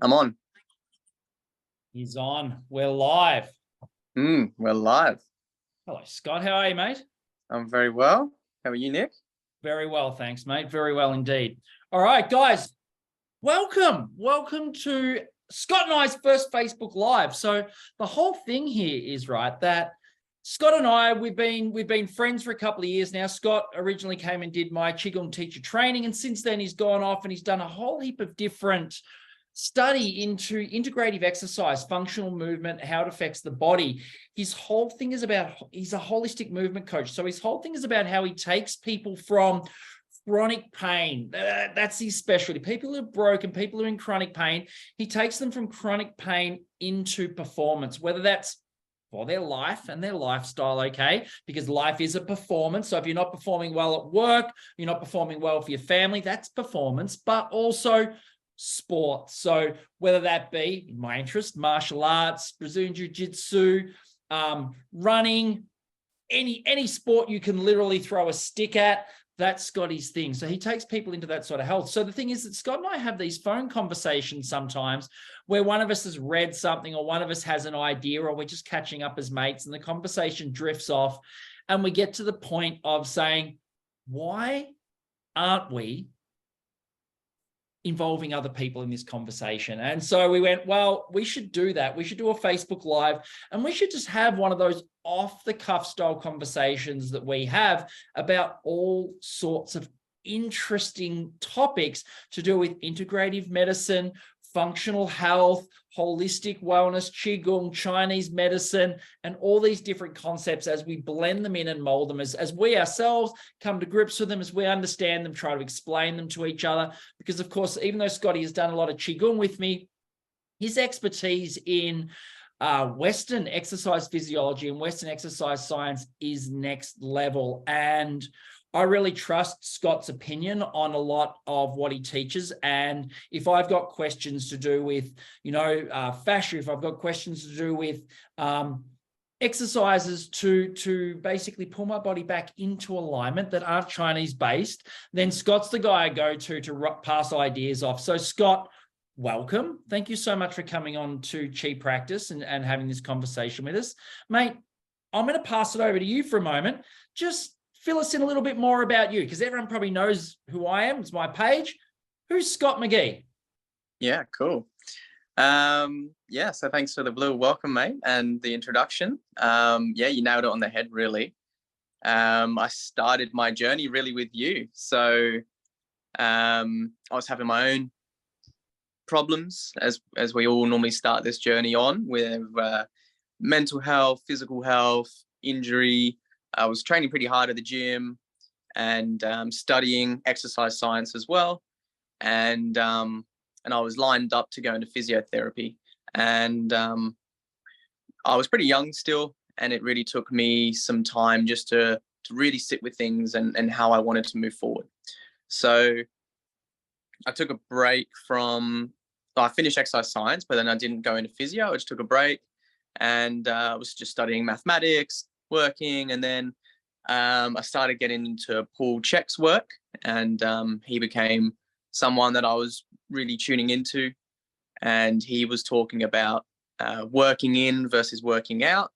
I'm on. He's on. We're live. We're live. Hello, Scott. How are you, mate? I'm very well. How are you, Nick? Very well, thanks, mate. Very well indeed. All right, guys. Welcome. Welcome to Scott and I's first Facebook Live. So the whole thing here is, right, that Scott and I, we've been friends for a couple of years now. Scott originally came and did my Qigong teacher training, and since then he's gone off and he's done a whole heap of different study into integrative exercise, functional movement, how it affects the body. His whole thing is about, he's a holistic movement coach. So his whole thing is about how he takes people from chronic pain. That's his specialty. People who are broken, people who are in chronic pain, he takes them from chronic pain into performance, whether that's for their life and their lifestyle, okay? Because life is a performance. So if you're not performing well at work, you're not performing well for your family, that's performance, but also sport. So whether that be my interest, martial arts, Brazilian jiu-jitsu, running, any sport you can literally throw a stick at, that's Scotty's thing. So he takes people into that sort of health. So the thing is that Scott and I have these phone conversations sometimes where one of us has read something or one of us has an idea, or we're just catching up as mates and the conversation drifts off and we get to the point of saying, why aren't we involving other people in this conversation? And so we went, well, we should do that. We should do a Facebook Live and we should just have one of those off the cuff style conversations that we have about all sorts of interesting topics to do with integrative medicine, functional health, holistic wellness, Qigong, Chinese medicine, and all these different concepts as we blend them in and mold them as we ourselves come to grips with them, as we understand them, try to explain them to each other. Because of course, even though Scotty has done a lot of Qigong with me, his expertise in Western exercise physiology and Western exercise science is next level. And I really trust Scott's opinion on a lot of what he teaches. And if I've got questions to do with, fascia, if I've got questions to do with exercises to basically pull my body back into alignment that aren't Chinese based, then Scott's the guy I go to pass ideas off. So Scott, welcome. Thank you so much for coming on to Chi Practice and having this conversation with us. Mate, I'm going to pass it over to you for a moment. Just fill us in a little bit more about you, because everyone probably knows who I am. It's my page. Who's Scott McGee? Yeah, cool. So thanks for the blue welcome, mate, and the introduction. You nailed it on the head, really. I started my journey really with you. So I was having my own problems, as we all normally start this journey on, with mental health, physical health, injury. I was training pretty hard at the gym and studying exercise science as well. And I was lined up to go into physiotherapy. And I was pretty young still, and it really took me some time just to really sit with things and how I wanted to move forward. So I took a break I finished exercise science, but then I didn't go into physio. I just took a break and I was just studying mathematics, working, and then I started getting into Paul Chek's work, and he became someone that I was really tuning into, and he was talking about working in versus working out,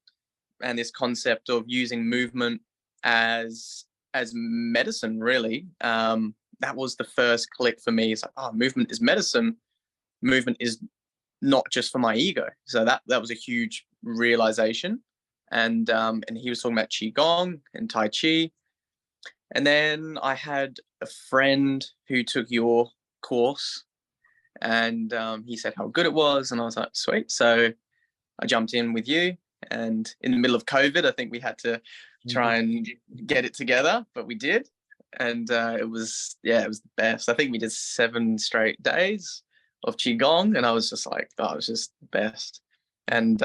and this concept of using movement as medicine, really. That was the first click for me. It's like, movement is medicine. Movement is not just for my ego. So that was a huge realization. And he was talking about Qigong and Tai Chi. And then I had a friend who took your course, and he said how good it was. And I was like, sweet. So I jumped in with you. And in the middle of COVID, I think we had to try and get it together, but we did. And it was the best. I think we did 7 straight days of Qigong, and I was just like, it was just the best. And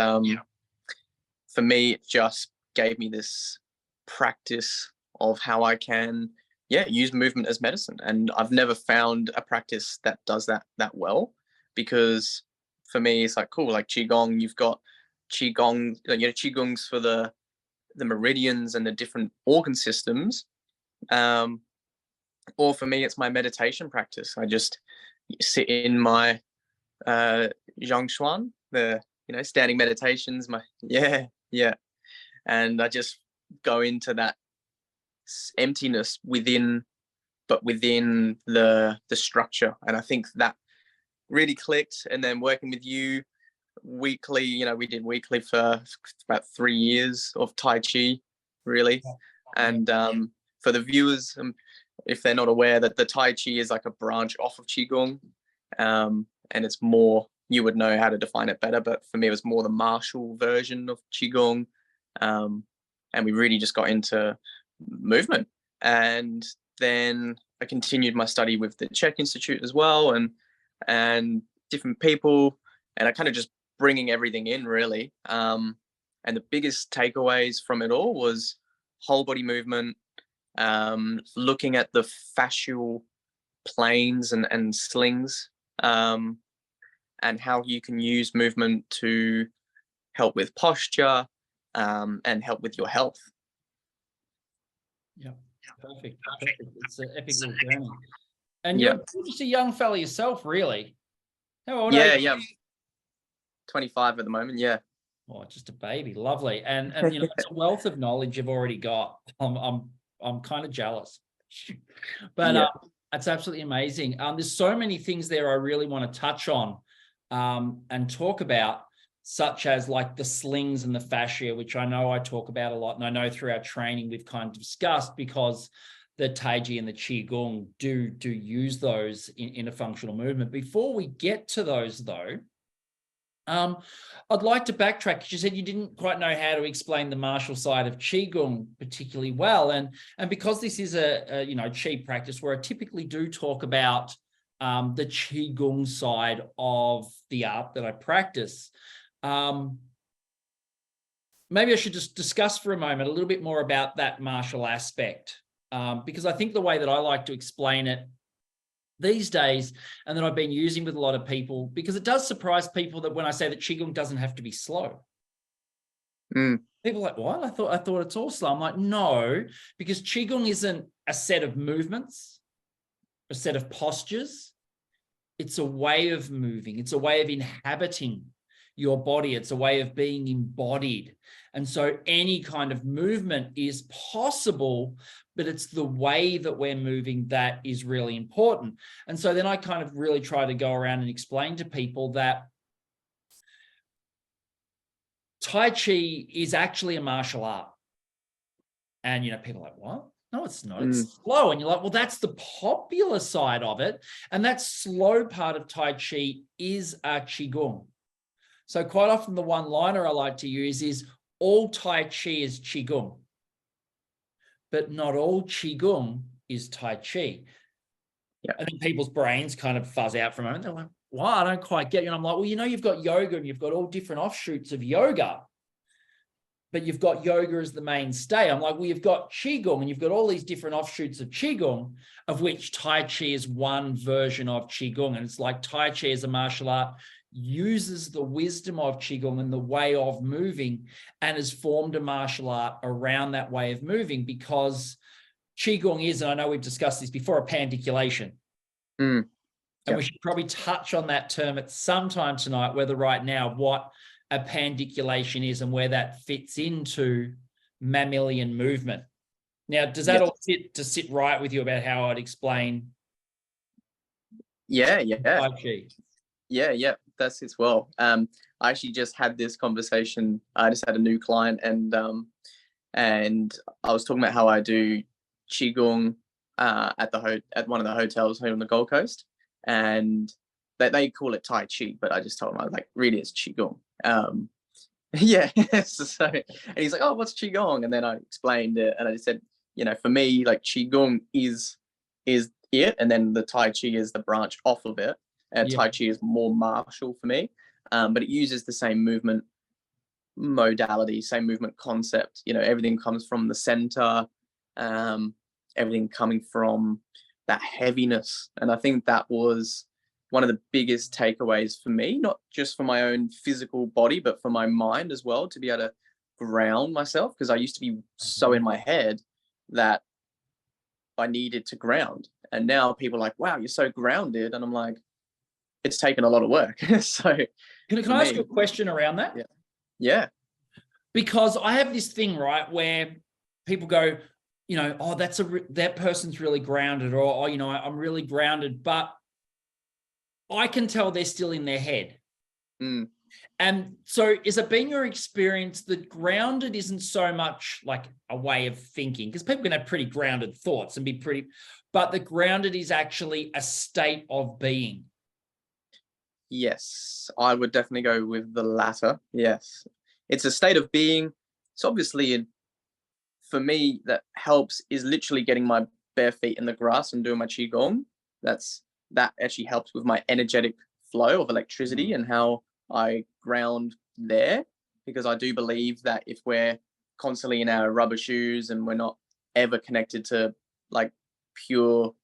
for me, it just gave me this practice of how I can, use movement as medicine. And I've never found a practice that does that well, because for me, it's like, cool, like Qigong, you've got Qigong, Qigongs for the meridians and the different organ systems. Or for me, it's my meditation practice. I just sit in my Zhongshuan, the standing meditations. Yeah, and I just go into that emptiness within, but within the structure, and I think that really clicked. And then working with you weekly, we did weekly for about 3 years of Tai Chi, really. And for the viewers, if they're not aware, that the Tai Chi is like a branch off of Qigong, and it's more, you would know how to define it better, but for me it was more the martial version of Qigong, and we really just got into movement. And then I continued my study with the Czech Institute as well, and different people, and I kind of just bringing everything in, really. And the biggest takeaways from it all was whole body movement, looking at the fascial planes and slings, and how you can use movement to help with posture, and help with your health. Yeah, perfect. It's an epic little journey. And you're just a young fella yourself, really. How old are you? Yeah, 25 at the moment. Yeah. Oh, just a baby. Lovely. And it's a wealth of knowledge you've already got. I'm kind of jealous. But it's absolutely amazing. There's so many things there I really want to touch on and talk about, such as like the slings and the fascia, which I know I talk about a lot. And I know through our training we've kind of discussed, because the Tai Chi and the Qigong do use those in a functional movement. Before we get to those, though, I'd like to backtrack, because you said you didn't quite know how to explain the martial side of Qigong particularly well. And because this is a Qi practice where I typically do talk about the Qigong side of the art that I practice, maybe I should just discuss for a moment a little bit more about that martial aspect, because I think the way that I like to explain it these days, and that I've been using with a lot of people, because it does surprise people that when I say that Qigong doesn't have to be slow. People are like, what? I thought it's all slow. I'm like, no, because Qigong isn't a set of movements, a set of postures. It's a way of moving. It's a way of inhabiting your body. It's a way of being embodied. And so any kind of movement is possible, but it's the way that we're moving that is really important. And so then I kind of really try to go around and explain to people that Tai Chi is actually a martial art. And, people are like, what? No, it's not. It's slow. And you're like, well, that's the popular side of it. And that slow part of Tai Chi is Qigong. So quite often the one-liner I like to use is, all Tai Chi is Qigong, but not all Qigong is Tai Chi. Yeah. And then people's brains kind of fuzz out for a moment. They're like, well, I don't quite get you. And I'm like, well, you've got yoga and you've got all different offshoots of yoga, but you've got yoga as the mainstay. I'm like, well, you've got Qigong and you've got all these different offshoots of Qigong, of which Tai Chi is one version of Qigong. And it's like Tai Chi as a martial art uses the wisdom of Qigong and the way of moving, and has formed a martial art around that way of moving, because Qigong is, and I know we've discussed this before, a pandiculation. And we should probably touch on that term at some time tonight, whether right now, what a pandiculation is and where that fits into mammalian movement. Now, does that all sit right with you about how I'd explain? Yeah. Tai Chi? Yeah, that sits well. I actually just had this conversation. I just had a new client, and I was talking about how I do Qigong at one of the hotels here on the Gold Coast, and they call it Tai Chi, but I just told him, I was like, really, it's Qigong. Yeah. So, and he's like, oh, what's Qigong? And then I explained it, and I just said, for me, like, Qigong is it, and then the Tai Chi is the branch off of it. Tai Chi is more martial for me, but it uses the same movement modality, same movement concept. Everything comes from the center, everything coming from that heaviness. And I think that was one of the biggest takeaways for me, not just for my own physical body, but for my mind as well, to be able to ground myself, because I used to be so in my head that I needed to ground. And now people are like, wow, you're so grounded. And I'm like, it's taken a lot of work. So Can I ask you a question around that? Yeah. Because I have this thing, right, where people go, oh, that person's really grounded, or, oh, I'm really grounded, but I can tell they're still in their head. And so has it been your experience that grounded isn't so much like a way of thinking? Because people can have pretty grounded thoughts and but the grounded is actually a state of being. Yes, I would definitely go with the latter. Yes. It's a state of being. It's obviously, for me, that helps is literally getting my bare feet in the grass and doing my qigong. That actually helps with my energetic flow of electricity and how I ground there, because I do believe that if we're constantly in our rubber shoes and we're not ever connected to like pure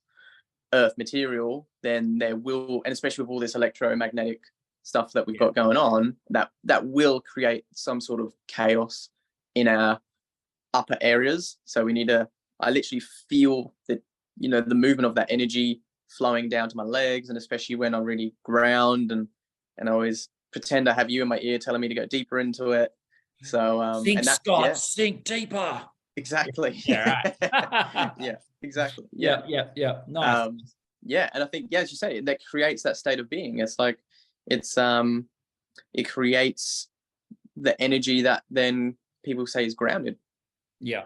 earth material, then there will, and especially with all this electromagnetic stuff that we've got going on, that will create some sort of chaos in our upper areas. So we need to, I literally feel that, the movement of that energy flowing down to my legs, and especially when I really ground and I always pretend I have you in my ear telling me to go deeper into it. So think, Scott, sink deeper. Exactly. Yeah, right. Yeah, exactly. Yeah. Nice. And I think, as you say, that creates that state of being. It's like it creates the energy that then people say is grounded. Yeah,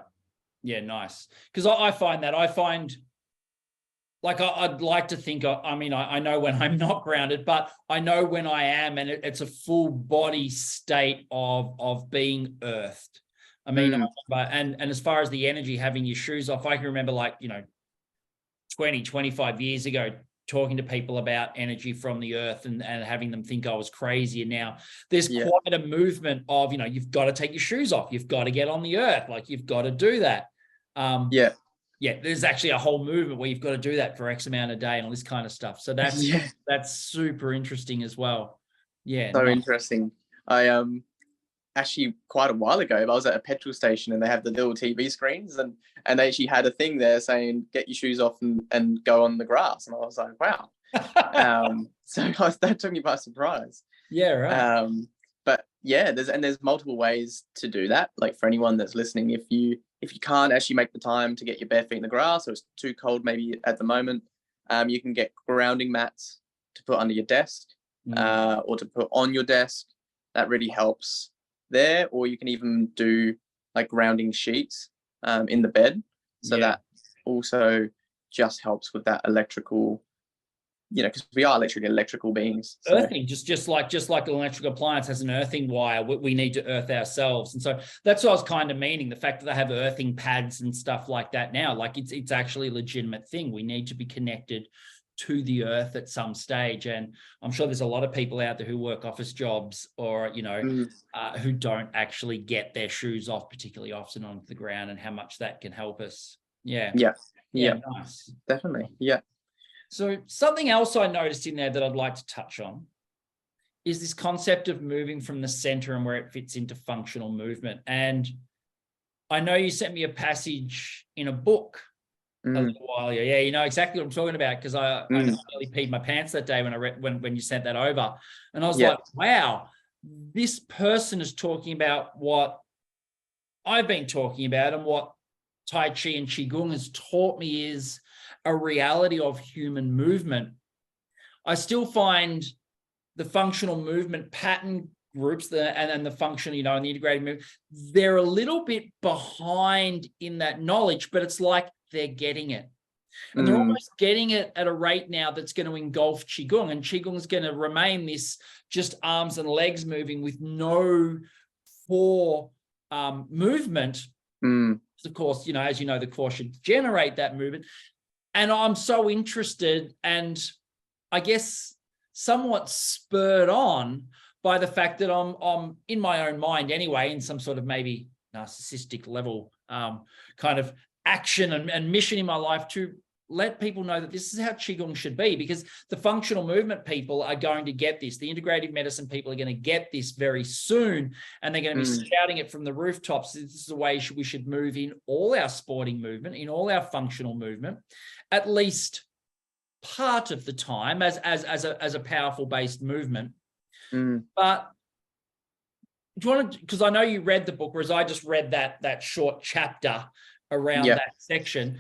nice. Because I find like I'd like to think, I know when I'm not grounded, but I know when I am, and it's a full body state of being earthed. I mean, and as far as the energy, having your shoes off, I can remember 20, 25 years ago, talking to people about energy from the earth and having them think I was crazy. And now there's quite a movement of, you've got to take your shoes off. You've got to get on the earth. Like, you've got to do that. There's actually a whole movement where you've got to do that for X amount a day and all this kind of stuff. So that's super interesting as well. Yeah. So interesting. I actually quite a while ago, I was at a petrol station and they have the little TV screens and they actually had a thing there saying, get your shoes off and go on the grass. And I was like, wow. So that took me by surprise. Yeah, right. But yeah, there's multiple ways to do that. Like, for anyone that's listening, if you can't actually make the time to get your bare feet in the grass, or it's too cold maybe at the moment, you can get grounding mats to put under your desk or to put on your desk. That really helps there. Or you can even do like grounding sheets in the bed. So that also just helps with that electrical, because we are electrical beings. So. Earthing, just like an electric appliance has an earthing wire, we need to earth ourselves. And so that's what I was kind of meaning, the fact that they have earthing pads and stuff like that now, like it's actually a legitimate thing. We need to be connected to the earth at some stage. And I'm sure there's a lot of people out there who work office jobs or, who don't actually get their shoes off particularly often onto the ground, and how much that can help us. Yeah. Nice. Definitely. Yeah. So something else I noticed in there that I'd like to touch on is this concept of moving from the center and where it fits into functional movement. And I know you sent me a passage in a book a little while ago. Yeah, you know exactly what I'm talking about, because I nearly peed my pants that day when I read when you sent that over. And I was like, wow, this person is talking about what I've been talking about, and what Tai Chi and Qigong has taught me is a reality of human movement. I still find the functional movement pattern groups and the function, and the integrated movement, they're a little bit behind in that knowledge, but it's like they're getting it. And they're almost getting it at a rate now that's going to engulf Qigong, and Qigong is going to remain this just arms and legs moving with no core movement. Of course, as you know, the core should generate that movement. And I'm so interested, and I guess somewhat spurred on by the fact that I'm in my own mind anyway, in some sort of maybe narcissistic level kind of action and mission in my life to let people know that this is how Qigong should be, because the functional movement people are going to get this. The integrative medicine people are going to get this very soon, and they're going to be shouting it from the rooftops. This is the way we should move in all our sporting movement, in all our functional movement, at least part of the time as a powerful based movement. Mm. But do you want to, because I know you read the book, whereas I just read that short chapter around that section.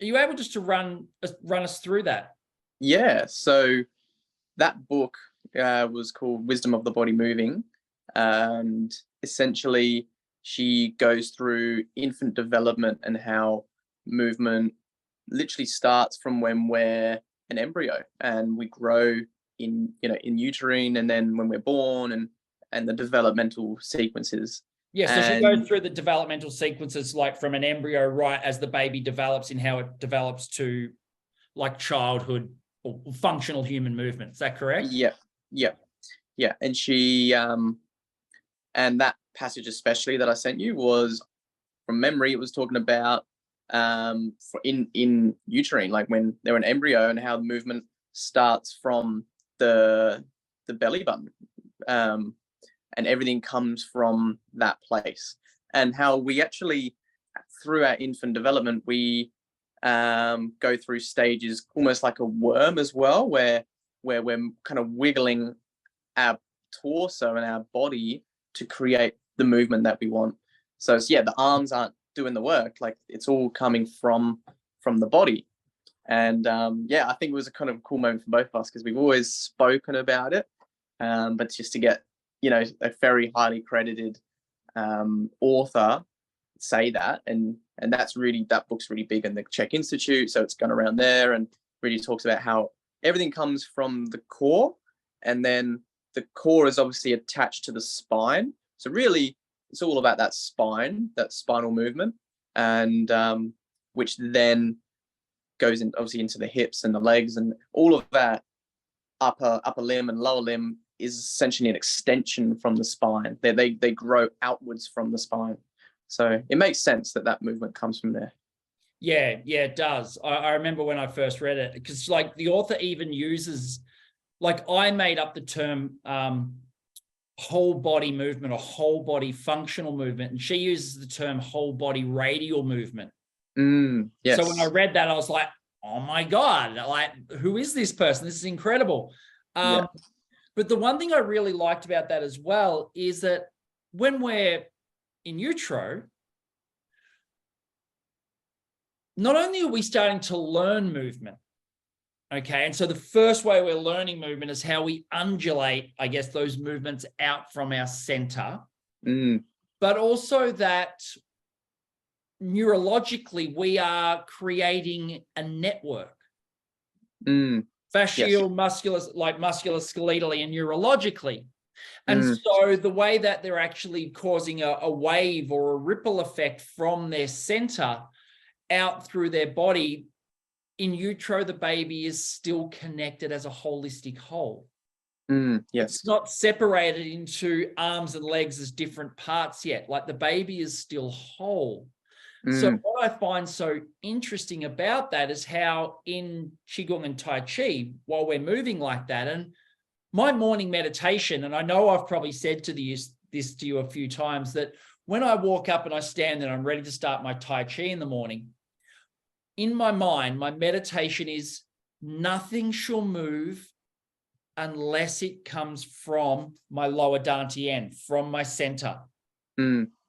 Are you able just to run us through that? Yeah. So that book was called Wisdom of the Body Moving. And essentially, she goes through infant development and how movement literally starts from when we're an embryo and we grow in uterine, and then when we're born, and the developmental sequences. Yeah, so she goes through the developmental sequences, like from an embryo right as the baby develops, in how it develops to like childhood or functional human movement. Is that correct? Yeah. And she and that passage especially that I sent you was from memory. It was talking about in uterine, like when they're an embryo, and how the movement starts from the belly button, and everything comes from that place, and how we actually, through our infant development, we go through stages almost like a worm as well, where we're kind of wiggling our torso and our body to create the movement that we want. So the arms aren't doing the work, like it's all coming from the body. And I think it was a kind of cool moment for both of us, because we've always spoken about it, but just to get a very highly credited author say that, and that book's really big in the Czech Institute, so it's gone around there and really talks about how everything comes from the core, and then the core is obviously attached to the spine. So really, it's all about that spine, that spinal movement, and which then goes in obviously into the hips and the legs, and all of that upper limb and lower limb is essentially an extension from the spine. They grow outwards from the spine. So it makes sense that movement comes from there. Yeah, it does. I remember when I first read it, because like the author even uses, like I made up the term whole body movement or whole body functional movement, and she uses the term whole body radial movement. Yes. So when I read that, I was like, oh my God, like who is this person? This is incredible. But the one thing I really liked about that as well is that when we're in utero, not only are we starting to learn movement, okay, and so the first way we're learning movement is how we undulate, I guess, those movements out from our center, but also that neurologically we are creating a network. Fascial, musculoskeletally, and neurologically. And so the way that they're actually causing a wave or a ripple effect from their center out through their body, in utero, the baby is still connected as a holistic whole. Yes. It's not separated into arms and legs as different parts yet. Like the baby is still whole. So what I find so interesting about that is how in Qigong and Tai Chi, while we're moving like that, and my morning meditation, and I know I've probably said this to you a few times, that when I walk up and I stand and I'm ready to start my Tai Chi in the morning, in my mind, my meditation is nothing shall move unless it comes from my lower dantian, from my center.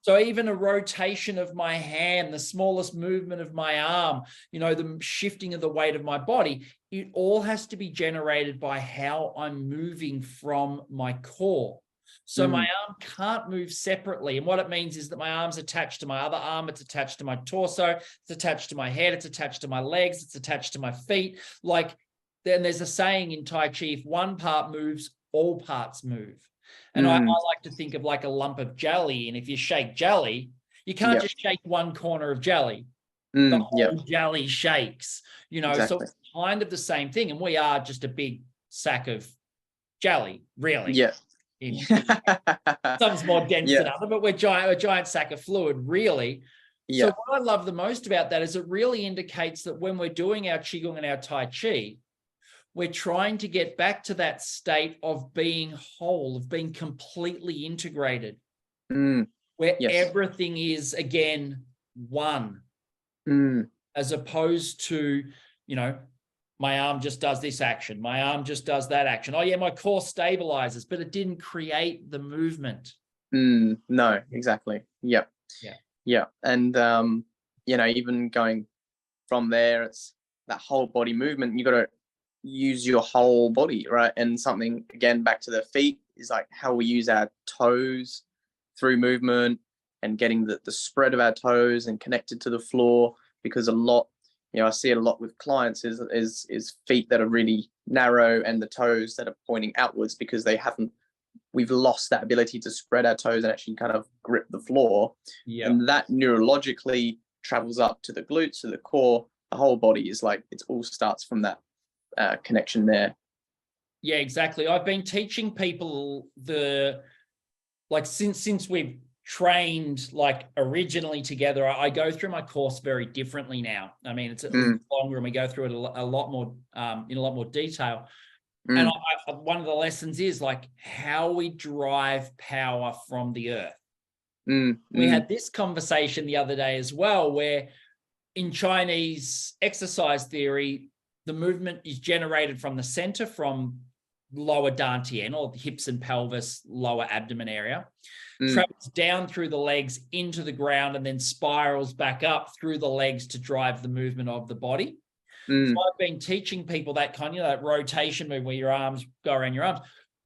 So even a rotation of my hand, the smallest movement of my arm, the shifting of the weight of my body, it all has to be generated by how I'm moving from my core. So my arm can't move separately. And what it means is that my arm's attached to my other arm, it's attached to my torso, it's attached to my head, it's attached to my legs, it's attached to my feet. Like, then there's a saying in Tai Chi, if one part moves, all parts move. And I like to think of like a lump of jelly. And if you shake jelly, you can't just shake one corner of jelly. The whole jelly shakes, Exactly. So it's kind of the same thing. And we are just a big sack of jelly, really. Yeah. Some's more dense than other, but we're a giant sack of fluid, really. So what I love the most about that is it really indicates that when we're doing our Qigong and our Tai Chi, we're trying to get back to that state of being whole, of being completely integrated, where everything is, again, one, as opposed to, my arm just does this action. My arm just does that action. Oh yeah, my core stabilizes, but it didn't create the movement. No, exactly. Yep. Yeah. Yeah. And, even going from there, it's that whole body movement. You got to use your whole body, right? And something, again, back to the feet, is like how we use our toes through movement and getting the spread of our toes and connected to the floor, because a lot, I see it a lot with clients is feet that are really narrow and the toes that are pointing outwards, because we've lost that ability to spread our toes and actually kind of grip the floor. Yeah. And that neurologically travels up to the glutes, to the core. The whole body is like, it all starts from that connection there. Yeah, exactly. I've been teaching people since we've trained like originally together, I go through my course very differently now. I mean, it's a little longer and we go through it a lot more in a lot more detail. And one of the lessons is like how we drive power from the earth. We had this conversation the other day as well, where in Chinese exercise theory, the movement is generated from the center, from lower dantian, or the hips and pelvis, lower abdomen area, travels down through the legs into the ground, and then spirals back up through the legs to drive the movement of the body. So I've been teaching people that kind of that rotation move where your arms go around your arms,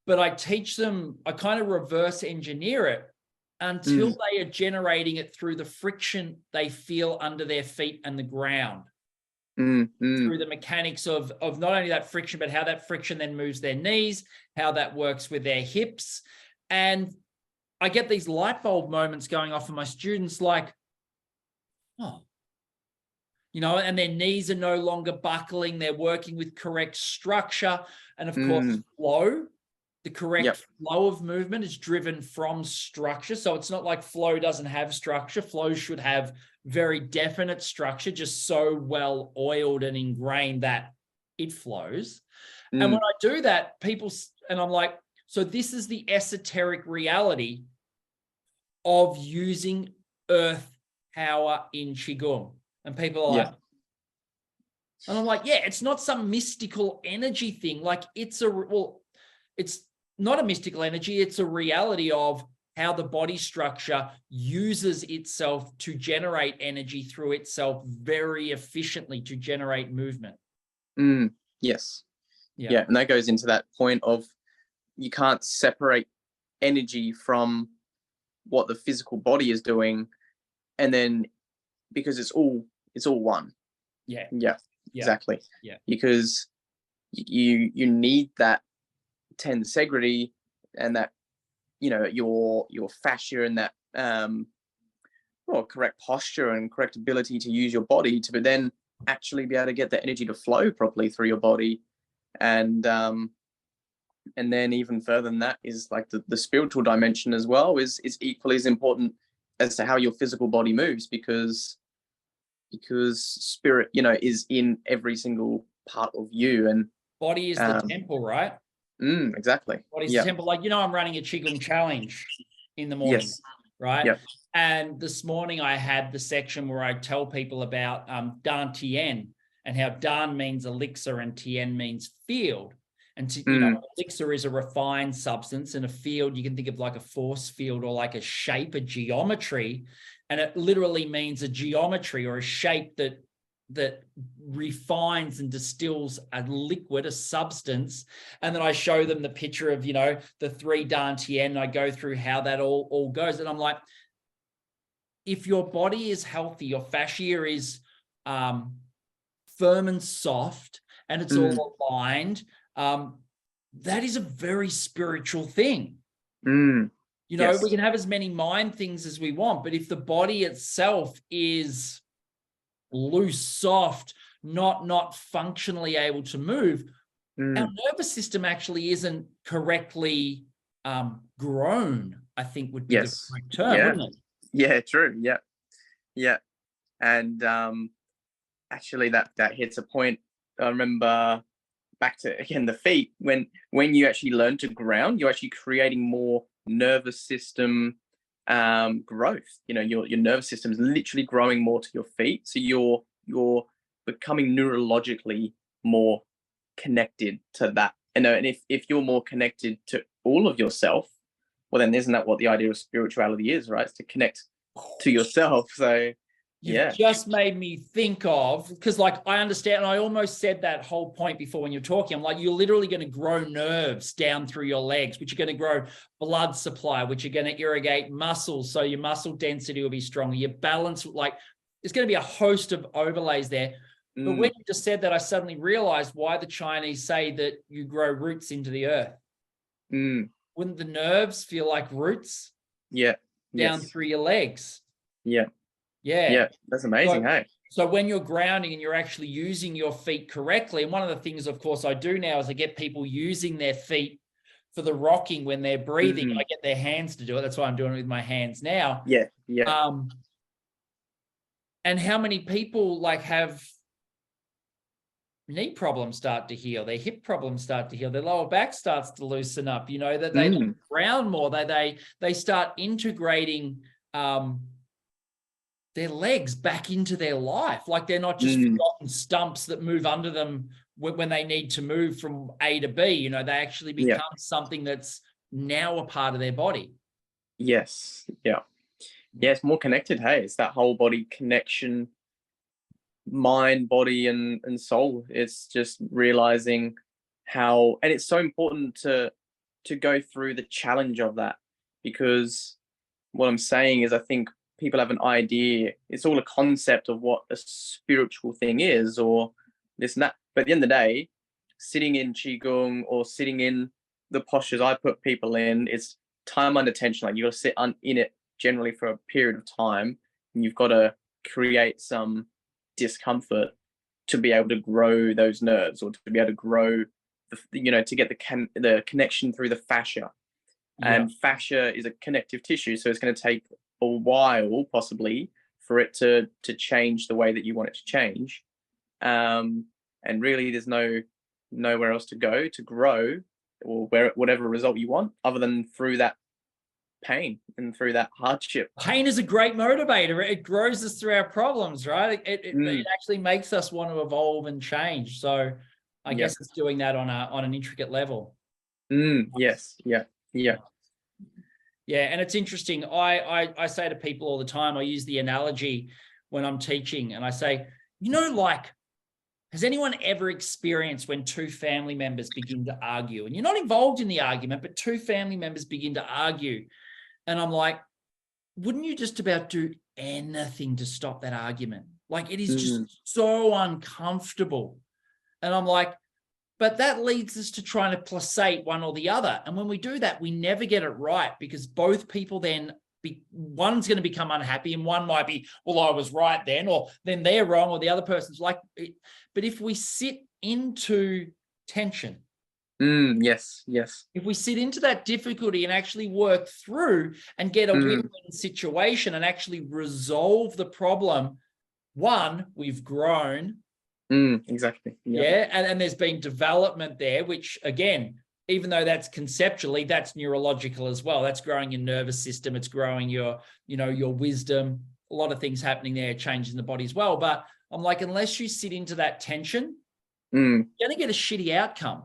but I teach them, I kind of reverse engineer it until they are generating it through the friction they feel under their feet and the ground. Through the mechanics of not only that friction, but how that friction then moves their knees, how that works with their hips. And I get these light bulb moments going off for my students, like, and their knees are no longer buckling. They're working with correct structure. And of course, flow, the correct flow of movement is driven from structure. So it's not like flow doesn't have structure. Flow should have very definite structure, just so well oiled and ingrained that it flows. And when I do that, and I'm like, so this is the esoteric reality of using earth power in Qigong. And people are like, and I'm like, yeah, it's not some mystical energy thing. Like it's not a mystical energy. It's a reality of how the body structure uses itself to generate energy through itself very efficiently to generate movement. Yes. Yeah. And that goes into that point of you can't separate energy from what the physical body is doing. And then because it's all one. Yeah. Exactly. Yeah. Because you need that tensegrity and that, your fascia and that correct posture and correct ability to use your body to then actually be able to get the energy to flow properly through your body. And then even further than that is like the spiritual dimension as well is equally as important as to how your physical body moves, because spirit, is in every single part of you. And body is the temple, right? Exactly. Body's the temple. Like, I'm running a Qigong challenge in the morning, right? Yep. And this morning I had the section where I tell people about Dan Tien and how Dan means elixir and Tien means field. And elixir is a refined substance, and a field you can think of like a force field or like a shape, a geometry. And it literally means a geometry or a shape that refines and distills a liquid, a substance. And then I show them the picture of, the 3 Dantian, and I go through how that all goes. And I'm like, if your body is healthy, your fascia is firm and soft, and it's all aligned, that is a very spiritual thing. We can have as many mind things as we want, but if the body itself is loose, soft, not functionally able to move, our nervous system actually isn't correctly grown, I think would be the correct term, wouldn't it? Yeah, true. Yeah. And actually that hits a point. I remember back to, again, the feet, when you actually learn to ground, you're actually creating more nervous system growth. Your nervous system is literally growing more to your feet. So you're becoming neurologically more connected to that. And if you're more connected to all of yourself, well, then isn't that what the idea of spirituality is, right? It's to connect to yourself. So You've just made me think of, because like I understand, and I almost said that whole point before when you're talking, I'm like, you're literally going to grow nerves down through your legs, which are going to grow blood supply, which are going to irrigate muscles. So your muscle density will be stronger. Your balance, like there's going to be a host of overlays there. But when you just said that, I suddenly realized why the Chinese say that you grow roots into the earth. Wouldn't the nerves feel like roots? Yeah. Down through your legs. Yeah. That's amazing. So when you're grounding and you're actually using your feet correctly, and one of the things, of course, I do now is I get people using their feet for the rocking when they're breathing. I get their hands to do it. That's why I'm doing it with my hands now. And how many people like have knee problems start to heal, their hip problems start to heal, their lower back starts to loosen up, you know, that they ground more, they start integrating their legs back into their life. Like they're not just forgotten stumps that move under them when they need to move from A to B, you know, they actually become something that's now a part of their body. Yes. It's more connected. Hey, it's that whole body connection, mind, body, and soul. It's just realizing how, and it's so important to go through the challenge of that, because what I'm saying is I think people have an idea, it's all a concept of what a spiritual thing is or this and that. But at the end of the day, sitting in Qigong or sitting in the postures I put people in, it's time under tension. Like you got to sit in it generally for a period of time, and you've got to create some discomfort to be able to grow those nerves, or to be able to grow to get the connection through the fascia. And fascia is a connective tissue, so it's going to take a while possibly for it to change the way that you want it to change, and really there's nowhere else to go to grow or whatever result you want other than through that pain and through that hardship. Pain is a great motivator. It grows us through our problems, right? It actually makes us want to evolve and change. So I guess it's doing that on an intricate level. Yes. Yeah, and it's interesting. I say to people all the time, I use the analogy when I'm teaching, and I say, like, has anyone ever experienced when two family members begin to argue, and you're not involved in the argument, but two family members begin to argue, and I'm like, wouldn't you just about do anything to stop that argument? Like, it is just so uncomfortable. And I'm like, but that leads us to trying to placate one or the other. And when we do that, we never get it right, because both people then, one's going to become unhappy and one might be, well, I was right then, or then they're wrong, or the other person's like, but if we sit into tension, yes. if we sit into that difficulty and actually work through and get a win-win situation and actually resolve the problem, one, we've grown. Exactly. And there's been development there, which again, even though that's conceptually, that's neurological as well. That's growing your nervous system. It's growing your wisdom. A lot of things happening there, changes in the body as well. But I'm like, unless you sit into that tension, you're going to get a shitty outcome.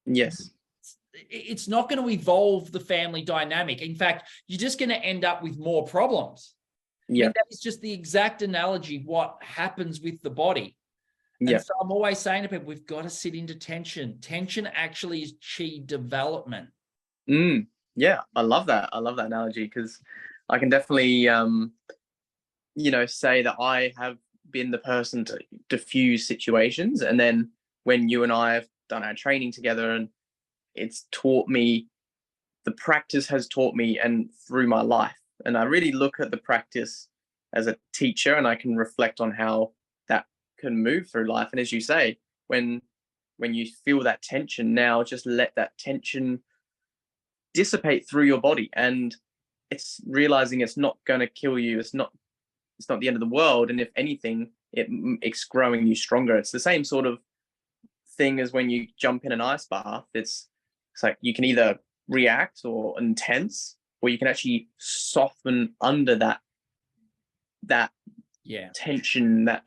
Yes. It's not going to evolve the family dynamic. In fact, you're just going to end up with more problems. Yeah. That is just the exact analogy of what happens with the body. And so I'm always saying to people, we've got to sit into tension. Tension actually is chi development. Yeah, I love that. I love that analogy, because I can definitely, say that I have been the person to diffuse situations. And then when you and I have done our training together, and it's taught me, the practice has taught me, and through my life. And I really look at the practice as a teacher, and I can reflect on how that can move through life. And as you say, when you feel that tension, now just let that tension dissipate through your body, and it's realizing it's not going to kill you. It's not the end of the world, and if anything, it's growing you stronger. It's the same sort of thing as when you jump in an ice bath. It's like you can either react or intense, or you can actually soften under that tension, that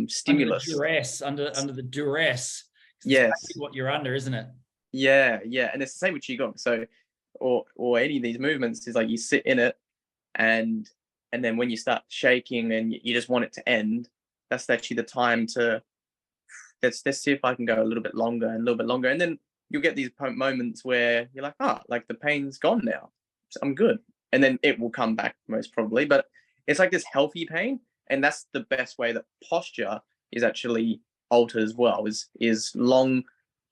stimulus. Under the duress. Yes. What you're under, isn't it? Yeah, and it's the same with qigong. So, or any of these movements is like you sit in it, and then when you start shaking and you just want it to end, that's actually the time to let's see if I can go a little bit longer and a little bit longer, and then you'll get these moments where you're like, like the pain's gone now, so I'm good, and then it will come back most probably, but it's like this healthy pain, and that's the best way that posture is actually altered as well. Is long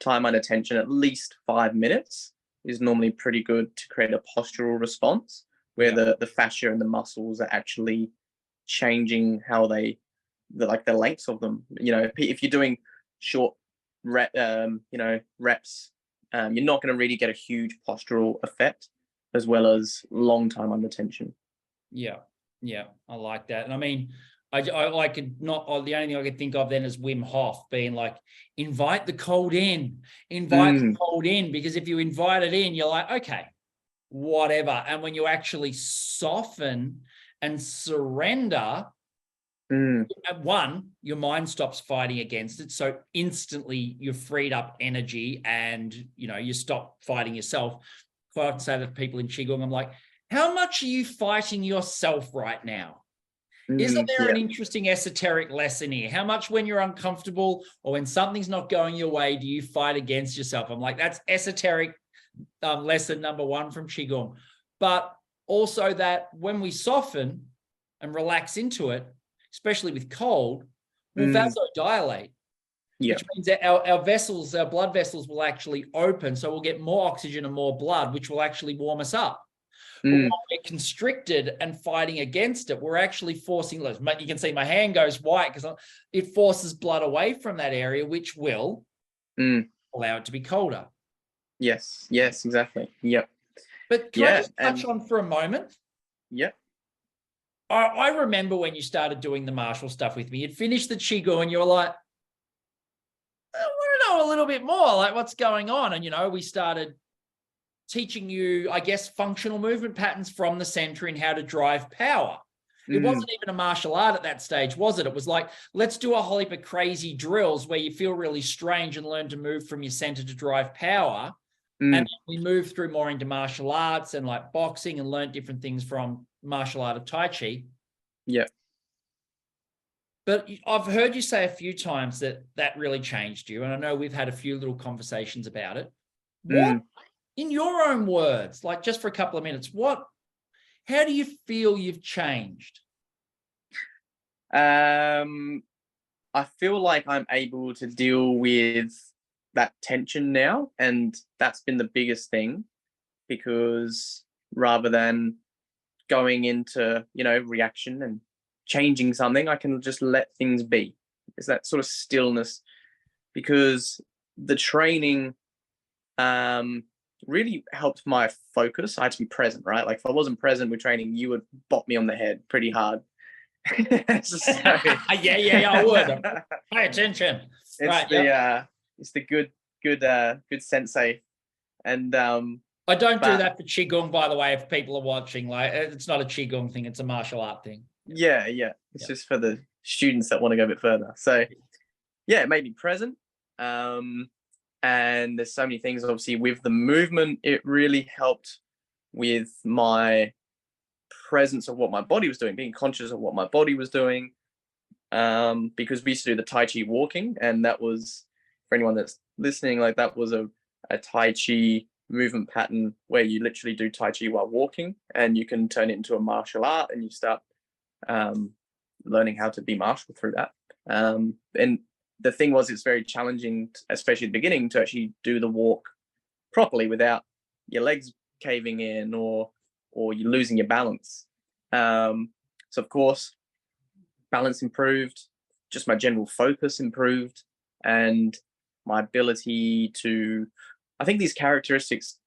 time under tension, at least 5 minutes, is normally pretty good to create a postural response where the fascia and the muscles are actually changing how the lengths of them. If you're doing short reps, you're not going to really get a huge postural effect as well as long time under tension. Yeah, I like that. And I mean, I could not. The only thing I could think of then is Wim Hof being like, invite the cold in, the cold in, because if you invite it in, you're like, okay, whatever. And when you actually soften and surrender, at one, your mind stops fighting against it. So instantly you've freed up energy and, you stop fighting yourself. Quite often say that people in Qigong, I'm like, how much are you fighting yourself right now? Isn't there an interesting esoteric lesson here? How much when you're uncomfortable or when something's not going your way, do you fight against yourself? I'm like, that's esoteric lesson number one from Qigong. But also that when we soften and relax into it, especially with cold, will vasodilate, which means that our vessels, our blood vessels will actually open. So we'll get more oxygen and more blood, which will actually warm us up. But when we're constricted and fighting against it, we're actually forcing, you can see my hand goes white because it forces blood away from that area, which will allow it to be colder. Yes, exactly. Yep. But can I just touch on for a moment? Yep. I remember when you started doing the martial stuff with me, you'd finished the Qigong and you were like, I want to know a little bit more, like what's going on. And, we started teaching you, I guess, functional movement patterns from the center and how to drive power. It wasn't even a martial art at that stage, was it? It was like, let's do a whole heap of crazy drills where you feel really strange and learn to move from your center to drive power. And then we moved through more into martial arts and like boxing and learned different things from martial art of Tai Chi. Yeah. But I've heard you say a few times that really changed you. And I know we've had a few little conversations about it. What, in your own words, like just for a couple of minutes, how do you feel you've changed? I feel like I'm able to deal with that tension now, and that's been the biggest thing, because rather than going into reaction and changing something, I can just let things be. It's that sort of stillness, because the training really helped my focus. I had to be present, right? Like if I wasn't present with training, you would bop me on the head pretty hard. Yeah, I would. Pay attention. It's the good sensei, and I don't do that for Qigong, by the way, if people are watching. Like, it's not a Qigong thing, it's a martial art thing. Yeah. It's just for the students that want to go a bit further. So yeah, it made me present. And there's so many things, obviously, with the movement, it really helped with my presence of what my body was doing, being conscious of what my body was doing. Because we used to do the Tai Chi walking, and that was, for anyone that's listening, like that was a Tai Chi movement pattern where you literally do Tai Chi while walking, and you can turn it into a martial art, and you start learning how to be martial through that. And the thing was, it's very challenging, especially at the beginning, to actually do the walk properly without your legs caving in or you're losing your balance. So of course, balance improved, just my general focus improved, and my ability to, I think these characteristics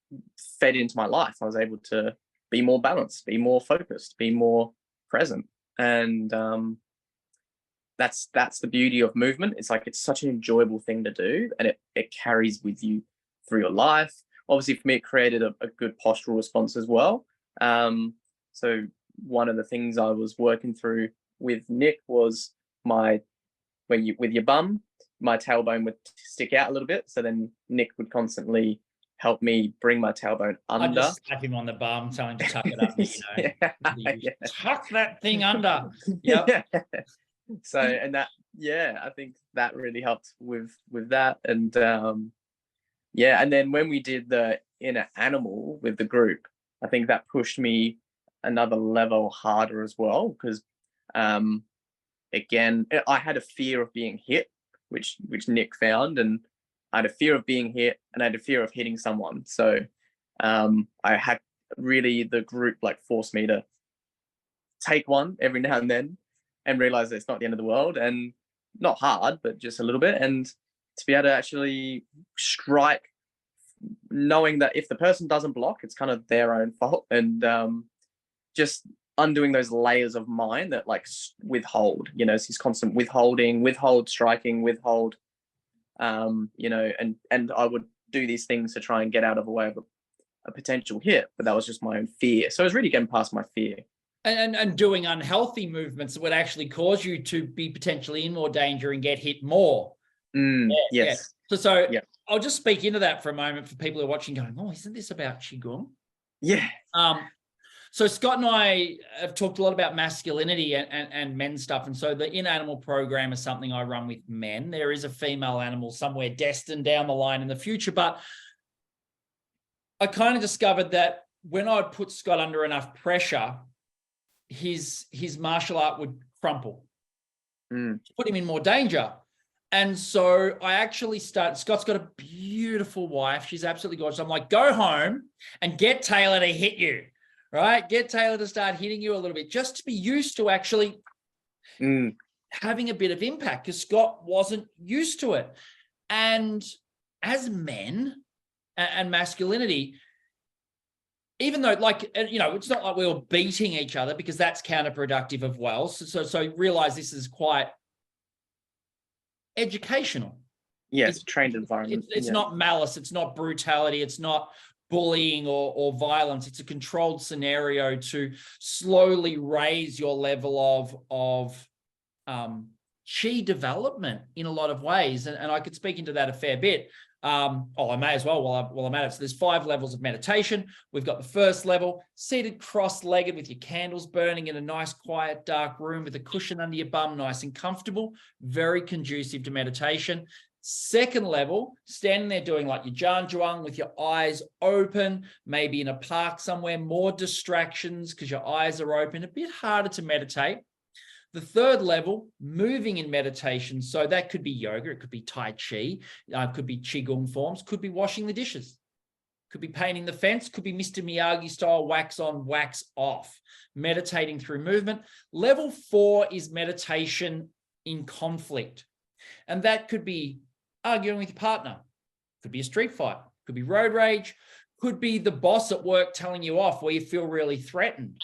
fed into my life. I was able to be more balanced, be more focused, be more present. And that's the beauty of movement. It's like, it's such an enjoyable thing to do, and it carries with you through your life. Obviously for me, it created a good postural response as well. So one of the things I was working through with Nick was my when you with your bum, my tailbone would stick out a little bit. So then Nick would constantly help me bring my tailbone under. I just slap him on the bum, tell him to tuck it under, tuck that thing under. Yep. Yeah. So, and that, I think that really helped with that. And and then when we did the inner animal with the group, I think that pushed me another level harder as well, because again, I had a fear of being hit, which Nick found, and I had a fear of being hit, and I had a fear of hitting someone. So I had really, the group like forced me to take one every now and then and realize that it's not the end of the world, and not hard, but just a little bit. And to be able to actually strike, knowing that if the person doesn't block, it's kind of their own fault, and just undoing those layers of mind that like withhold, it's his constant withhold, striking, withhold, and I would do these things to try and get out of the way of a potential hit, but that was just my own fear. So I was really getting past my fear. And doing unhealthy movements that would actually cause you to be potentially in more danger and get hit more. Yes. So I'll just speak into that for a moment for people who are watching going, oh, isn't this about Qigong? Yeah. So Scott and I have talked a lot about masculinity and men stuff. And so the in-animal program is something I run with men. There is a female animal somewhere destined down the line in the future. But I kind of discovered that when I put Scott under enough pressure, his martial art would crumple, put him in more danger. And so I actually Scott's got a beautiful wife. She's absolutely gorgeous. I'm like, go home and get Taylor to hit you, right? Get Taylor to start hitting you a little bit, just to be used to actually having a bit of impact, because Scott wasn't used to it. And as men and masculinity, even though, it's not like we were beating each other, because that's counterproductive as well. So realize this is quite educational. Yes, it's trained environment. It's not malice. It's not brutality. It's not bullying or violence. It's a controlled scenario to slowly raise your level of chi development in a lot of ways. And I could speak into that a fair bit. I may as well while I'm at it. So there's 5 levels of meditation. We've got the first level, seated cross-legged with your candles burning in a nice, quiet, dark room with a cushion under your bum, nice and comfortable, very conducive to meditation. Second level, standing there doing like your Jan Zhuang with your eyes open, maybe in a park somewhere, more distractions because your eyes are open, a bit harder to meditate. The third level, moving in meditation. So that could be yoga, it could be Tai Chi, could be Qigong forms, could be washing the dishes, could be painting the fence, could be Mr. Miyagi style wax on, wax off, meditating through movement. Level 4 is meditation in conflict. And that could be arguing with your partner, could be a street fight, could be road rage, could be the boss at work telling you off where you feel really threatened.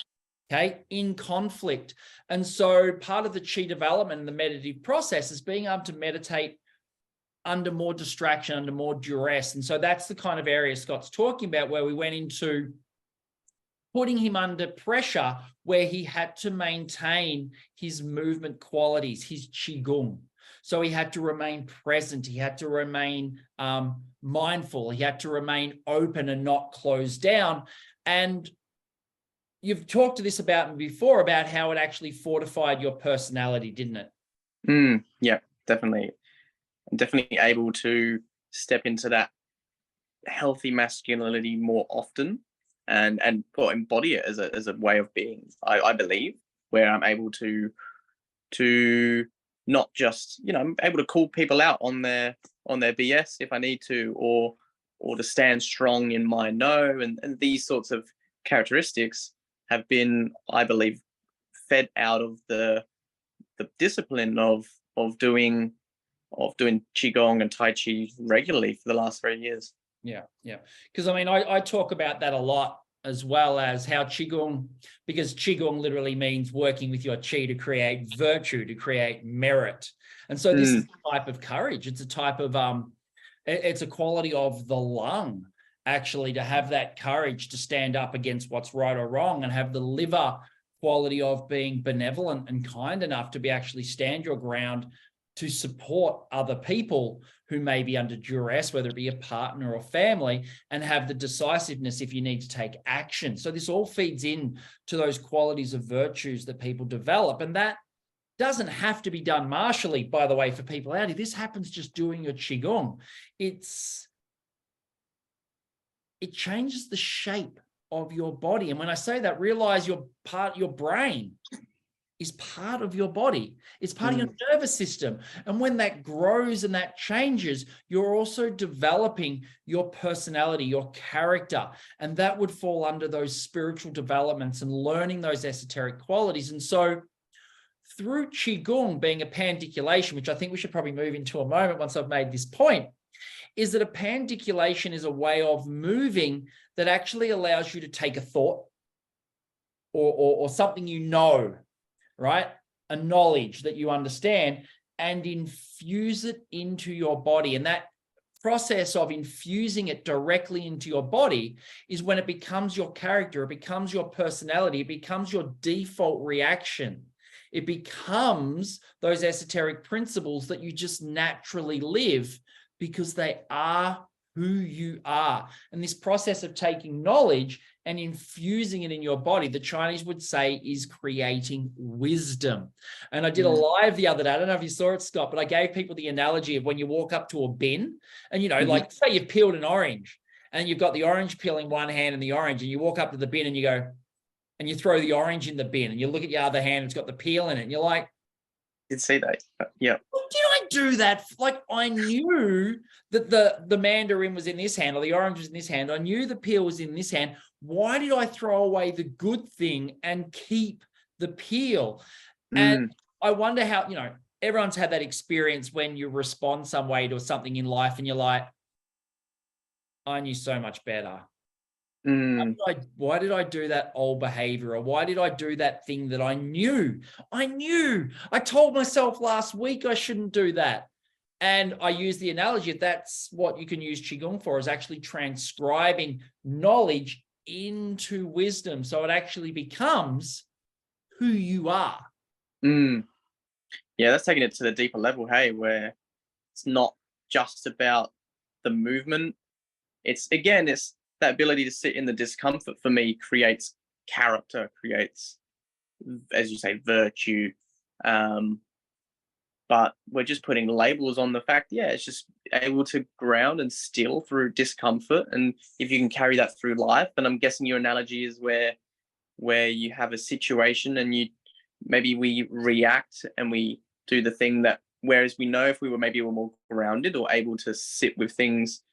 Okay, in conflict. And so part of the chi development and the meditative process is being able to meditate under more distraction, under more duress. And so that's the kind of area Scott's talking about, where we went into putting him under pressure, where he had to maintain his movement qualities, his qigong. So he had to remain present. He had to remain mindful. He had to remain open and not closed down. And you've talked to this about before, about how it actually fortified your personality, didn't it? Yeah, definitely. I'm definitely able to step into that healthy masculinity more often and embody it as a way of being, I believe, where I'm able to not just, I'm able to call people out on their BS if I need to, or to stand strong in my no, and these sorts of characteristics have been, I believe, fed out of the discipline of doing qigong and tai chi regularly for the last 3 years. Yeah. Because I talk about that a lot, as well as how qigong, because qigong literally means working with your chi to create virtue, to create merit. And so this is a type of courage. It's a type of it's a quality of the lung, actually, to have that courage to stand up against what's right or wrong, and have the liver quality of being benevolent and kind enough to be actually stand your ground to support other people who may be under duress, whether it be a partner or family, and have the decisiveness if you need to take action. So this all feeds in to those qualities of virtues that people develop. And that doesn't have to be done martially, by the way, for people out here. This happens just doing your Qigong. It changes the shape of your body. And when I say that, realize your brain is part of your body. It's part of your nervous system. And when that grows and that changes, you're also developing your personality, your character. And that would fall under those spiritual developments and learning those esoteric qualities. And so through Qigong being a pandiculation, which I think we should probably move into a moment once I've made this point, is that a pandiculation is a way of moving that actually allows you to take a thought or something you know, right? A knowledge that you understand and infuse it into your body. And that process of infusing it directly into your body is when it becomes your character, it becomes your personality, it becomes your default reaction. It becomes those esoteric principles that you just naturally live because they are who you are. And this process of taking knowledge and infusing it in your body, the Chinese would say, is creating wisdom. And I did a live the other day. I don't know if you saw it, Scott, but I gave people the analogy of when you walk up to a bin and, you know, like say you've peeled an orange and you've got the orange peel in one hand and the orange, and you walk up to the bin and you go, and you throw the orange in the bin and you look at your other hand, it's got the peel in it. And you're like, Did see that. Yeah. did I do that? Like I knew that the mandarin was in this hand or the orange was in this hand. I knew the peel was in this hand. Why did I throw away the good thing and keep the peel? And I wonder how, you know, everyone's had that experience when you respond some way to something in life and you're like, I knew so much better. Why did I do that old behavior? Or why did I do that thing that I knew? I told myself last week I shouldn't do that. And I use the analogy that that's what you can use Qigong for, is actually transcribing knowledge into wisdom. So it actually becomes who you are. Yeah, that's taking it to the deeper level, hey, where it's not just about the movement. It's that ability to sit in the discomfort, for me, creates character, creates, as you say, virtue. But we're just putting labels on the fact, it's just able to ground and still through discomfort. And if you can carry that through life, then I'm guessing your analogy is where you have a situation and maybe we react and we do the thing that, whereas we know if we were more grounded or able to sit with things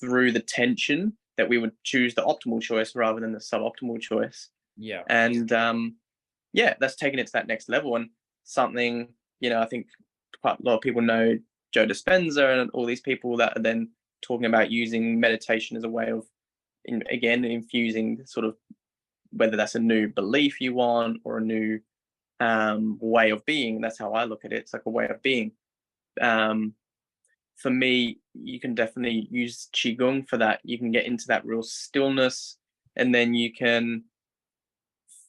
through the tension, that we would choose the optimal choice rather than the suboptimal choice. Yeah. And that's taking it to that next level. And something, I think quite a lot of people know Joe Dispenza and all these people that are then talking about using meditation as a way of, infusing sort of, whether that's a new belief you want or a new way of being. That's how I look at it. It's like a way of being. For me, you can definitely use Qigong for that. You can get into that real stillness, and then you can,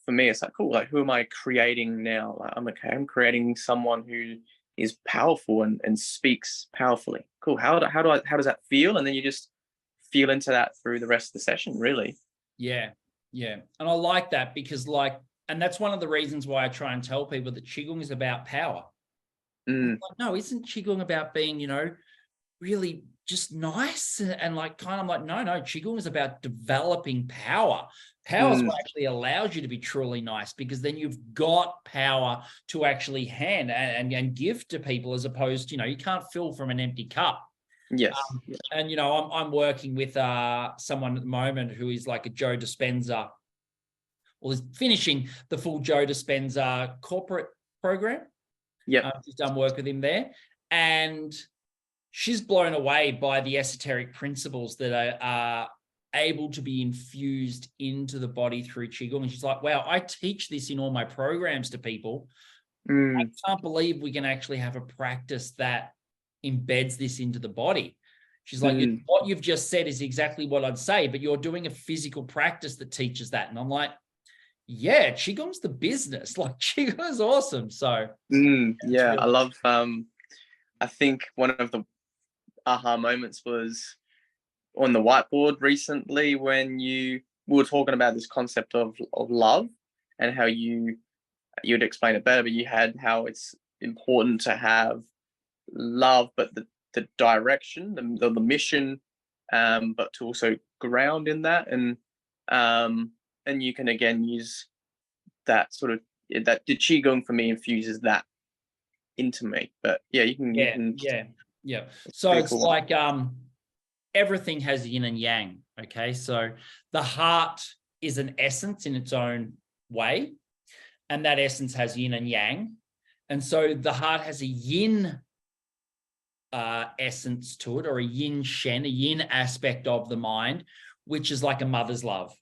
for me, it's like, cool, like who am I creating now? Like, I'm creating someone who is powerful and speaks powerfully. Cool. How does that feel? And then you just feel into that through the rest of the session, really. Yeah. Yeah. And I like that because and that's one of the reasons why I try and tell people that Qigong is about power. Like, no, isn't Qigong about being, really just nice and no, Qigong is about developing power. Power is what actually allows you to be truly nice, because then you've got power to actually hand and give to people, as opposed to, you can't fill from an empty cup. Yes. And, I'm working with someone at the moment who is like a Joe Dispenza, or is finishing the full Joe Dispenza corporate program. Yeah. She's done work with him there. And she's blown away by the esoteric principles that are able to be infused into the body through Qigong. And she's like, wow, I teach this in all my programs to people. I can't believe we can actually have a practice that embeds this into the body. She's like, what you've just said is exactly what I'd say, but you're doing a physical practice that teaches that. And I'm like, yeah, Qigong's the business. Like, Qigong is awesome. So really, I love I think one of the aha moments was on the whiteboard recently when we were talking about this concept of love and how you'd explain it better, but you had how it's important to have love, but the direction, the mission, but to also ground in that, and you can again use that sort of that the qigong for me infuses that into me. But yeah, you can yeah. So it's cool. like everything has yin and yang. Okay, so the heart is an essence in its own way, and that essence has yin and yang, and so the heart has a yin essence to it, or a yin shen, a yin aspect of the mind, which is like a mother's love,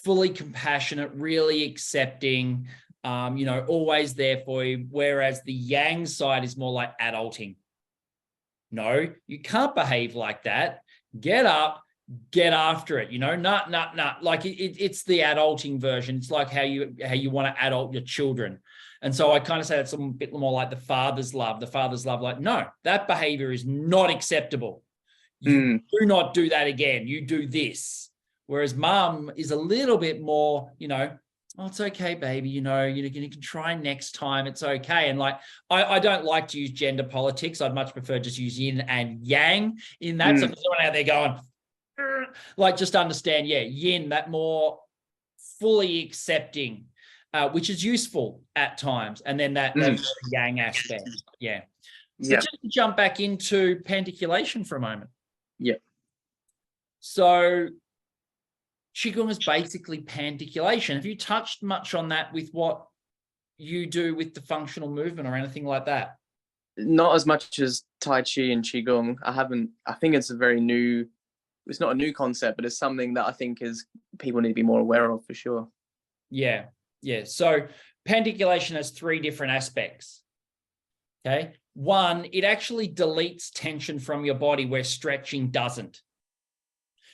fully compassionate, really accepting, always there for you. Whereas the yang side is more like adulting. No, you can't behave like that. Get up, get after it. Like it's the adulting version. It's like how you want to adult your children. And so I kind of say that's a bit more like the father's love. The father's love, like, no, that behavior is not acceptable. You do not do that again. You do this. Whereas mom is a little bit more, oh, it's okay, baby. You can try next time. It's okay. And like, I don't like to use gender politics. I'd much prefer just use yin and yang in that. So if someone out there going, like, just understand, yin, that more fully accepting, which is useful at times. And then that yang aspect. Yeah. So just to jump back into pandiculation for a moment. Yeah. So qigong is basically pandiculation. Have you touched much on that with what you do with the functional movement or anything like that? Not as much as Tai Chi and qigong. I think it's it's not a new concept, but it's something that I think people need to be more aware of for sure. Yeah. So pandiculation has 3 different aspects. Okay. 1, it actually deletes tension from your body where stretching doesn't.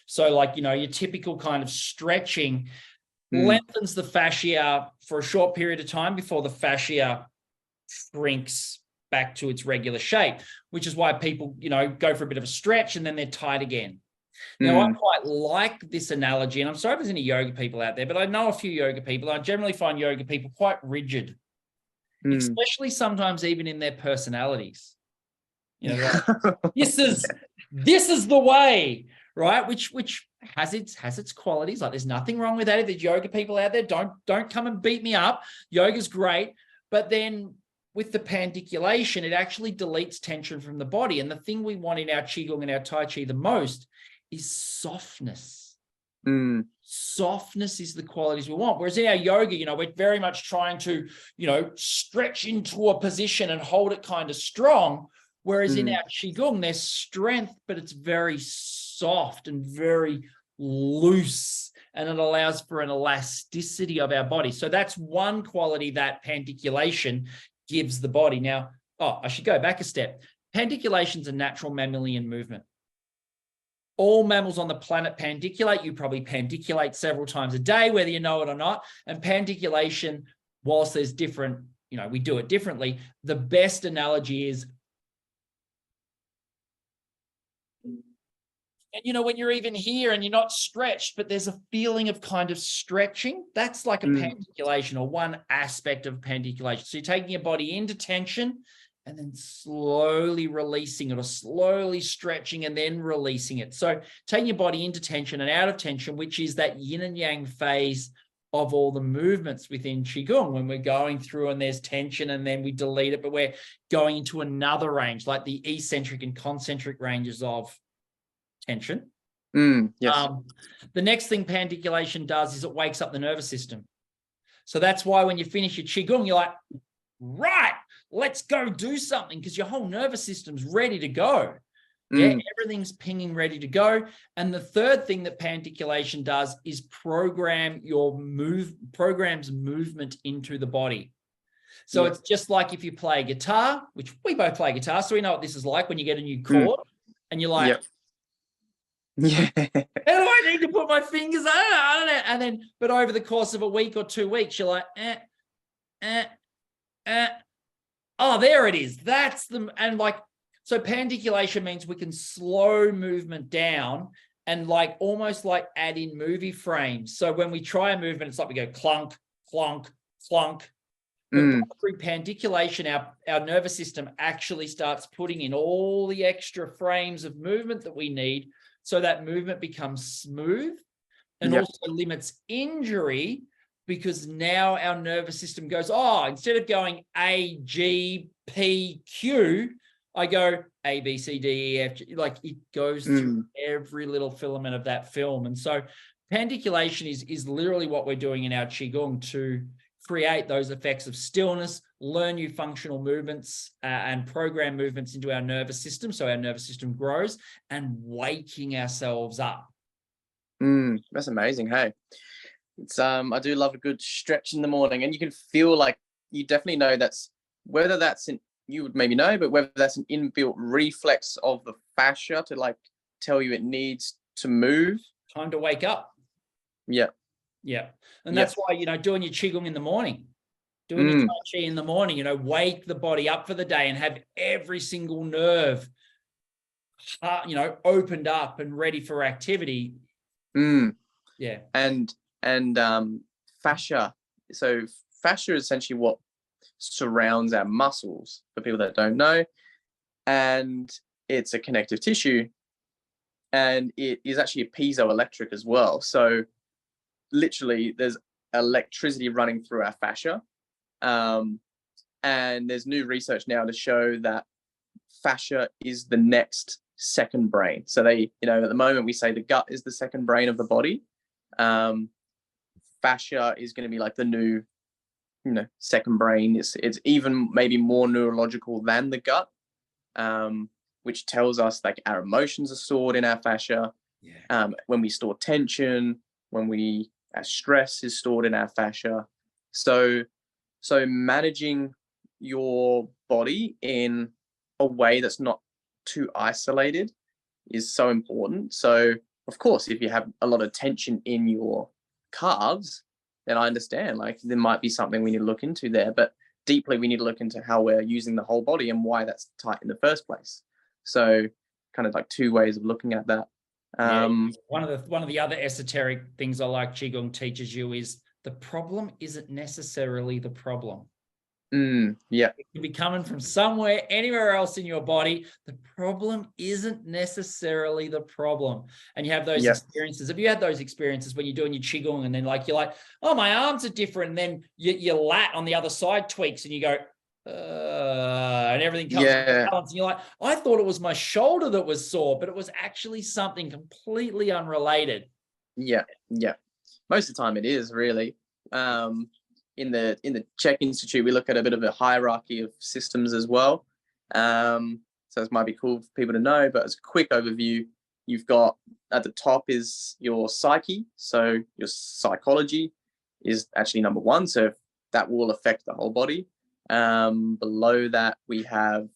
So like, your typical kind of stretching lengthens the fascia for a short period of time before the fascia shrinks back to its regular shape, which is why people, go for a bit of a stretch and then they're tight again. Now, I quite like this analogy, and I'm sorry if there's any yoga people out there, but I know a few yoga people. I generally find yoga people quite rigid, especially sometimes even in their personalities. Like, this is the way, right? Which has its qualities. Like, there's nothing wrong with that. If there's yoga people out there, don't come and beat me up. Yoga's great, but then with the pandiculation, it actually deletes tension from the body. And the thing we want in our qigong and our tai chi the most is softness. Softness is the qualities we want. Whereas in our yoga, we're very much trying to, stretch into a position and hold it kind of strong. Whereas in our qigong, there's strength, but it's very soft and very loose, and it allows for an elasticity of our body. So that's one quality that pandiculation gives the body. Now, I should go back a step. Pandiculation is a natural mammalian movement. All mammals on the planet pandiculate. You probably pandiculate several times a day, whether you know it or not. And pandiculation, whilst there's different, we do it differently. The best analogy is, and when you're even here and you're not stretched, but there's a feeling of kind of stretching, that's like a pandiculation, or one aspect of pandiculation. So you're taking your body into tension and then slowly releasing it, or slowly stretching and then releasing it. So taking your body into tension and out of tension, which is that yin and yang phase of all the movements within qigong, when we're going through and there's tension and then we delete it, but we're going into another range, like the eccentric and concentric ranges of tension. Yes. The next thing pandiculation does is it wakes up the nervous system. So that's why when you finish your qigong, you're like, right, let's go do something, because your whole nervous system's ready to go. Yeah, everything's pinging, ready to go. And the third thing that pandiculation does is programs movement into the body. So it's just like if you play guitar, which we both play guitar, so we know what this is like when you get a new chord and you're like, yeah, how do I need to put my fingers? I don't know. And then, but over the course of a week or 2 weeks, you're like, Oh, there it is. That's the, and like, so pandiculation means we can slow movement down and like almost like add in movie frames. So when we try a movement, it's like we go clunk, clunk, clunk. But through pandiculation, our nervous system actually starts putting in all the extra frames of movement that we need so that movement becomes smooth and also limits injury, because now our nervous system goes, oh, instead of going A, G, P, Q, I go A, B, C, D, E, F, G. Like it goes through every little filament of that film. And so pandiculation is literally what we're doing in our Qigong to create those effects of stillness, learn new functional movements and program movements into our nervous system. So our nervous system grows, and waking ourselves up. That's amazing. Hey, it's I do love a good stretch in the morning, and you can feel like you definitely know that's whether that's an, you would maybe know, but whether that's an inbuilt reflex of the fascia to like tell you it needs to move. Time to wake up. Yeah. And that's why, doing your Qigong in the morning, doing your Tai Chi in the morning, wake the body up for the day and have every single nerve, opened up and ready for activity. Yeah. And fascia. So fascia is essentially what surrounds our muscles, for people that don't know. And it's a connective tissue, and it is actually a piezoelectric as well. So literally there's electricity running through our fascia. And there's new research now to show that fascia is the next second brain. So they, at the moment we say the gut is the second brain of the body. Fascia is going to be like the new, second brain. It's even maybe more neurological than the gut, which tells us like our emotions are stored in our fascia. When we store tension, our stress is stored in our fascia. So managing your body in a way that's not too isolated is so important. So of course, if you have a lot of tension in your calves, then I understand, like there might be something we need to look into there, but deeply we need to look into how we're using the whole body and why that's tight in the first place. So kind of like two ways of looking at that. One of the other esoteric things I like Qigong teaches you is the problem isn't necessarily the problem. It can be coming from somewhere, anywhere else in your body. The problem isn't necessarily the problem. And you have those experiences. Have you had those experiences when you're doing your Qigong and then you're like, oh, my arms are different. And then your lat on the other side tweaks and you go, and everything comes into balance. And you're like, I thought it was my shoulder that was sore, but it was actually something completely unrelated. Yeah. Most of the time it is really. In the Czech Institute, we look at a bit of a hierarchy of systems as well. So this might be cool for people to know, but as a quick overview, you've got at the top is your psyche. So your psychology is actually number one. So that will affect the whole body. Below that, we have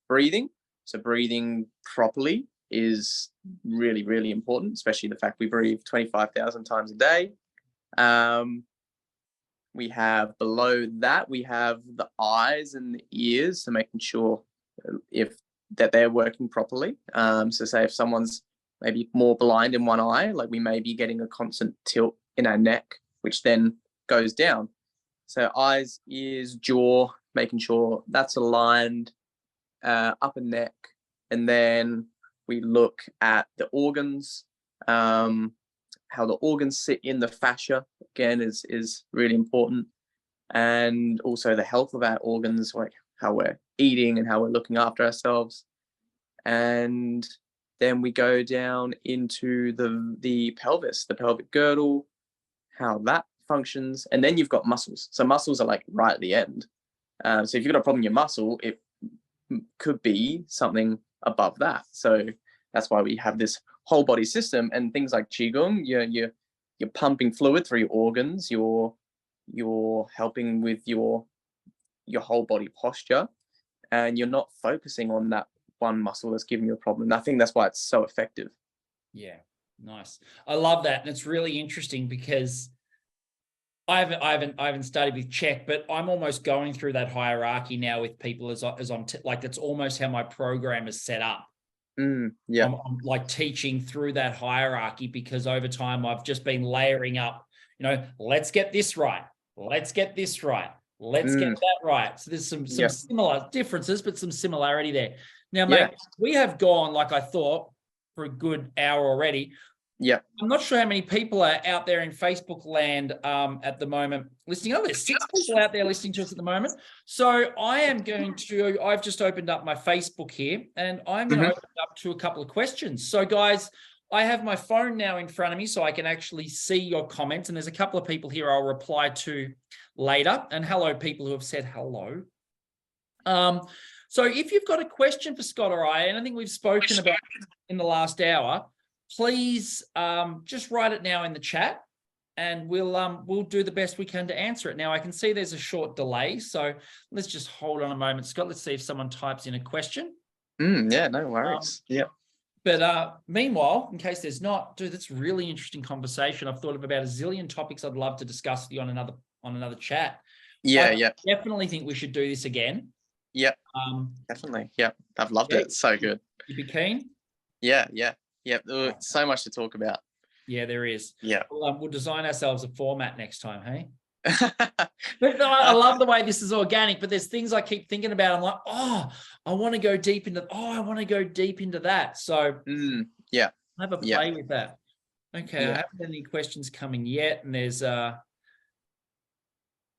breathing. So breathing properly is really, really important, especially the fact we breathe 25,000 times a day. We have below that, we have the eyes and the ears, so making sure that they're working properly. So say if someone's maybe more blind in one eye, like we may be getting a constant tilt in our neck, which then goes down. So eyes, ears, jaw, making sure that's aligned, upper neck. And then we look at the organs, how the organs sit in the fascia, again, is really important. And also the health of our organs, like how we're eating and how we're looking after ourselves. And then we go down into the pelvis, the pelvic girdle, how that functions. And then you've got muscles. So muscles are like right at the end. So if you've got a problem in your muscle, it could be something above that. So that's why we have this whole body system, and things like Qigong, you're pumping fluid through your organs, you're helping with your whole body posture, and you're not focusing on that one muscle that's giving you a problem. I think that's why it's so effective. Yeah, nice. I love that. And it's really interesting because I haven't studied with Czech, but I'm almost going through that hierarchy now with people as I'm like, that's almost how my program is set up. Yeah. I'm like teaching through that hierarchy because over time I've just been layering up, let's get this right. Let's get this right. Let's get that right. So there's some similar differences, but some similarity there. Now, mate, we have gone, like I thought, for a good hour already. Yeah. I'm not sure how many people are out there in Facebook land at the moment listening. Oh, there's 6 people out there listening to us at the moment. So I've just opened up my Facebook here, and I'm going to open up to a couple of questions. So guys, I have my phone now in front of me so I can actually see your comments. And there's a couple of people here I'll reply to later. And hello, people who have said hello. So if you've got a question for Scott or I, anything we've spoken about in the last hour, please just write it now in the chat, and we'll do the best we can to answer it. Now, I can see there's a short delay, so let's just hold on a moment, Scott. Let's see if someone types in a question. Yeah, no worries. But meanwhile, in case there's not, dude, that's really interesting conversation. I've thought of about a zillion topics I'd love to discuss with you on another chat. I definitely think we should do this again. Yeah. Definitely. Yeah. I've loved it. It's so good. You be keen? Yeah. So much to talk about. Yeah, there is. Yeah. We'll design ourselves a format next time, hey? But I love the way this is organic, but there's things I keep thinking about. I'm like, I want to go deep into that. So have a play with that. Okay, I haven't had any questions coming yet, and there's a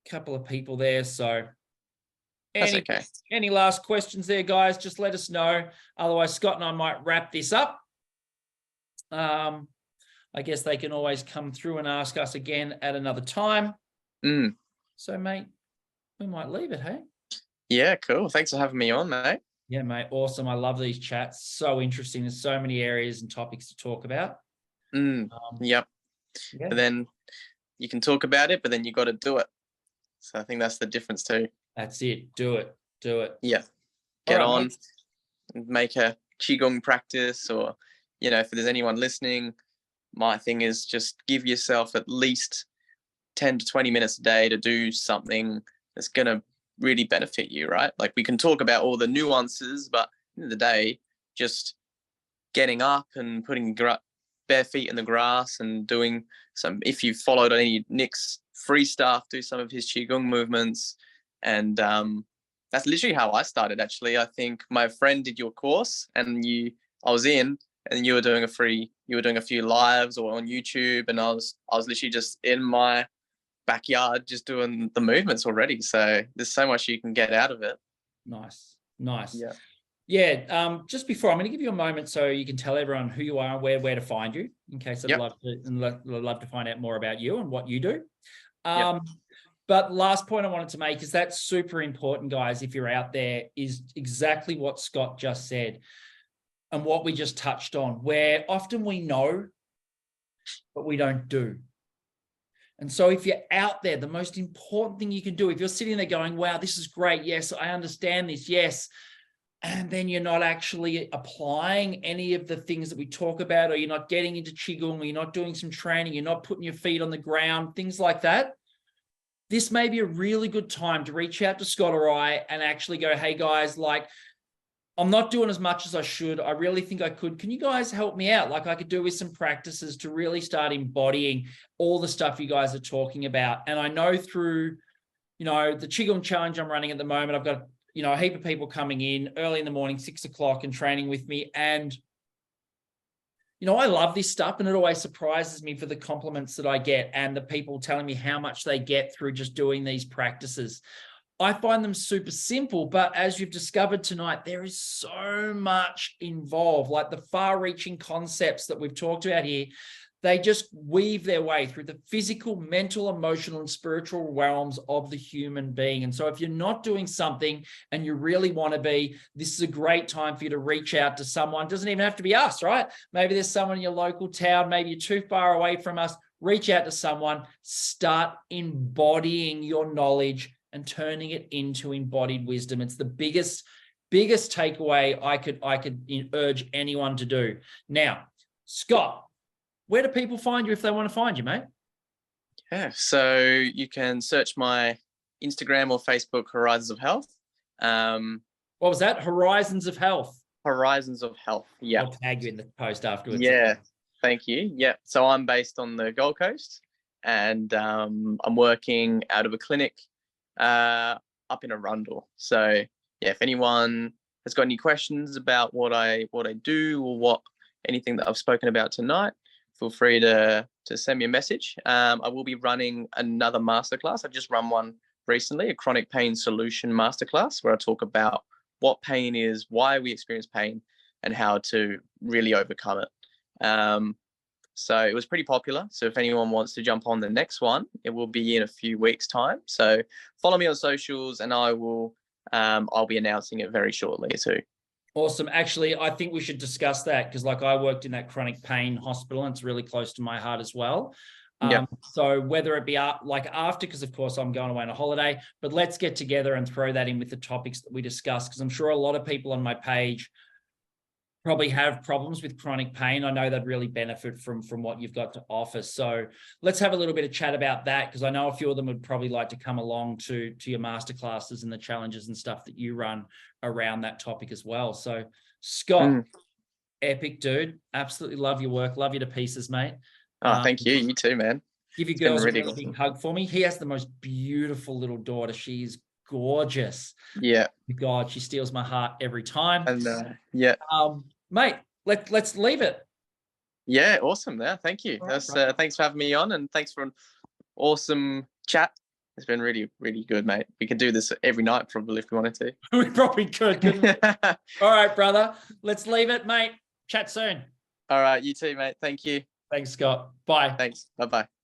couple of people there. So that's okay. Any last questions there, guys? Just let us know. Otherwise, Scott and I might wrap this up. I guess they can always come through and ask us again at another time. So, mate, we might leave it, hey? Yeah, cool. Thanks for having me on, mate. Yeah, mate. Awesome. I love these chats. So interesting. There's so many areas and topics to talk about. But then you can talk about it, but then you got to do it. So I think that's the difference too. That's it. Do it. Yeah. Get on, make a Qigong practice, or, if there's anyone listening, my thing is just give yourself at least 10 to 20 minutes a day to do something that's going to really benefit you, right? Like, we can talk about all the nuances, but at the end of the day, just getting up and putting bare feet in the grass and doing if you've followed any Nick's free stuff, do some of his Qigong movements. And that's literally how I started, actually. I think my friend did your course, and I was in, and you were doing a few lives or on YouTube, and I was literally just in my backyard just doing the movements already. So there's so much you can get out of it. Nice. Just before, I'm going to give you a moment so you can tell everyone who you are and where to find you, in case I'd love to find out more about you and what you do. But last point I wanted to make is that's super important, guys, if you're out there, is exactly what Scott just said and what we just touched on, where often we know, but we don't do. And so if you're out there, the most important thing you can do, if you're sitting there going, wow, this is great. Yes, I understand this. Yes. And then you're not actually applying any of the things that we talk about, or you're not getting into Qigong, or you're not doing some training, you're not putting your feet on the ground, things like that. This may be a really good time to reach out to Scott or I and actually go, hey guys, like, I'm not doing as much as I should. I really think I could. Can you guys help me out? Like, I could do with some practices to really start embodying all the stuff you guys are talking about. And I know through, the Qigong challenge I'm running at the moment, I've got, a heap of people coming in early in the morning, 6 o'clock, and training with me. And, I love this stuff, and it always surprises me for the compliments that I get and the people telling me how much they get through just doing these practices. I find them super simple, but as you've discovered tonight, there is so much involved, like the far-reaching concepts that we've talked about here. They just weave their way through the physical, mental, emotional, and spiritual realms of the human being. And so if you're not doing something and you really want to be, this is a great time for you to reach out to someone. It doesn't even have to be us, right? Maybe there's someone in your local town. Maybe you're too far away from us. Reach out to someone. Start embodying your knowledge and turning it into embodied wisdom. It's the biggest takeaway I could urge anyone to do. Now, Scott, where do people find you if they want to find you, mate? Yeah, so you can search my Instagram or Facebook, Horizons of Health. What was that? Horizons of Health. Horizons of Health. Yeah. I'll tag you in the post afterwards. Yeah. Thank you. Yeah. So I'm based on the Gold Coast, and I'm working out of a clinic up in Arundel. So yeah, if anyone has got any questions about what I do or what anything that I've spoken about tonight, feel free to send me a message. I will be running another masterclass. I just run one recently, a chronic pain solution masterclass, where I talk about what pain is, why we experience pain, and how to really overcome it. So it was pretty popular. So if anyone wants to jump on the next one, it will be in a few weeks' time. So follow me on socials, and I'll be announcing it very shortly too. Awesome. Actually, I think we should discuss that, because like I worked in that chronic pain hospital and it's really close to my heart as well. So whether it be like after, because of course I'm going away on a holiday, but let's get together and throw that in with the topics that we discussed, because I'm sure a lot of people on my page probably have problems with chronic pain. I know they'd really benefit from what you've got to offer. So let's have a little bit of chat about that, because I know a few of them would probably like to come along to your masterclasses and the challenges and stuff that you run around that topic as well. So Scott, epic dude. Absolutely love your work. Love you to pieces, mate. Oh, thank you. You too, man. Give your girls a really big hug for me. He has the most beautiful little daughter. She's gorgeous. Yeah. God, she steals my heart every time. And yeah. Mate, let's leave it. Yeah, awesome. Yeah, thank you. Right, thanks for having me on, and thanks for an awesome chat. It's been really, really good, mate. We could do this every night probably if we wanted to. We probably could. All right, brother. Let's leave it, mate. Chat soon. All right, you too, mate. Thank you. Thanks, Scott. Bye. Thanks. Bye-bye.